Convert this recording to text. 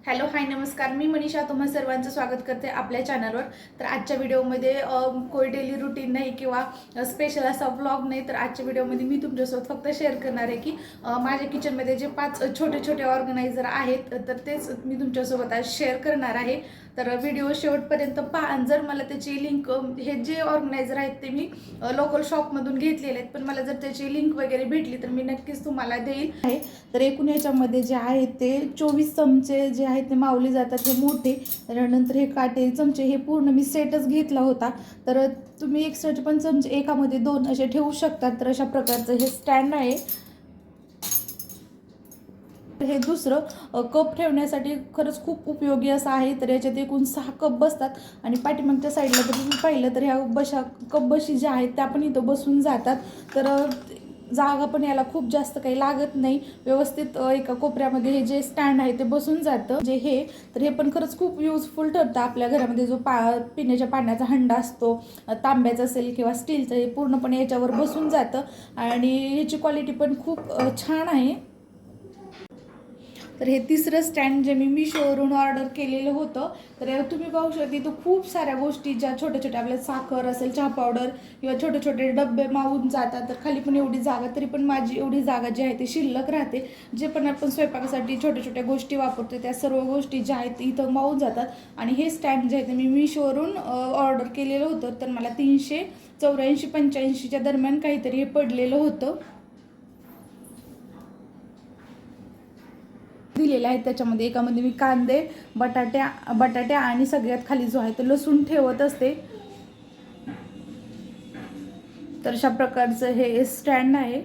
Hello hi नमस्कार, मी मनीषा तुम्हा सर्वांचं स्वागत करते आपल्या चॅनलवर. तर आजच्या व्हिडिओमध्ये कोई डेली रुटीन नाही किंवा स्पेशल असा व्लॉग नाही. तर आजच्या व्हिडिओमध्ये मी तुमच्यासोबत फक्त शेअर करणार आहे की माझ्या किचनमध्ये जे 5 छोटे छोटे ऑर्गनायझर आहेत तर तेच मी तुमच्यासोबत आज शेअर करणार आहे. तर व्हिडिओ शेवटपर्यंत पहा. जर मला त्याची लिंक, हे जे ऑर्गनायझर आहेत ते मी लोकल शॉपमधून घेतलेले आहेत, पण मला जर त्याची लिंक वगैरे भेटली तर मी नक्कीच तुम्हाला देईल आहे. तर एकूण याच्यामध्ये जे आहेत ते 24 चमचे जे आहेत ते मावले जातात, हे मोठे. त्यानंतर हे काटेरी चमचे, हे पूर्ण मी सेटच घेतला होता. तर तुम्ही एक्स्ट्राचे पण चमचे एकामध्ये 2 असे ठेवू शकतात. तर अशा प्रकारचं हे स्टँड आहे. हे दुसरं कप ठेवण्यासाठी खरंच खूप उपयोगी असं आहे. तर याच्यात एकूण 6 कप बसतात आणि पाठीमागच्या साईडला जर तुम्ही पाहिलं तर ह्या कप बशी ज्या आहेत त्या पण इथं बसून जातात. तर जागा पण याला खूप जास्त काही लागत नाही. व्यवस्थित एका कोपऱ्यामध्ये हे जे स्टँड आहे ते बसून जातं. जे हे तर हे पण खरंच खूप युजफुल ठरतं आपल्या घरामध्ये. जो पिण्याच्या पाण्याचा हंडा असतो, तांब्याचा असेल किंवा स्टीलचं, हे पूर्णपणे याच्यावर बसून जातं आणि ह्याची क्वालिटी पण खूप छान आहे. तर हे तिसरं स्टँड जे मी मिशोवरून ऑर्डर केलेलं होतं. तर तुम्ही पाहू शकता इथं खूप साऱ्या गोष्टी, ज्या छोट्या छोट्या आपल्या साखर असेल, चहा पावडर किंवा छोटे छोटे डबे मावून जातात. तर खाली पण एवढी जागा, तरी पण माझी एवढी जागा जी आहे ती शिल्लक राहते. जे पण आपण स्वयंपाकासाठी छोट्या छोट्या गोष्टी वापरतो त्या सर्व गोष्टी ज्या आहेत इथं मावून जातात. आणि हे स्टँड जे आहे ते मी मिशोवरून ऑर्डर केलेलं होतं. तर मला 384-85च्या दरम्यान काहीतरी हे पडलेलं होतं. दिलेले आहेत त्याच्यामध्ये. एकामध्ये मी कांदे, बटाटे आणि सगळ्यात खाली जो आहे तो लसूण ठेवत असते. तर अशा प्रकारचं हे स्टँड आहे.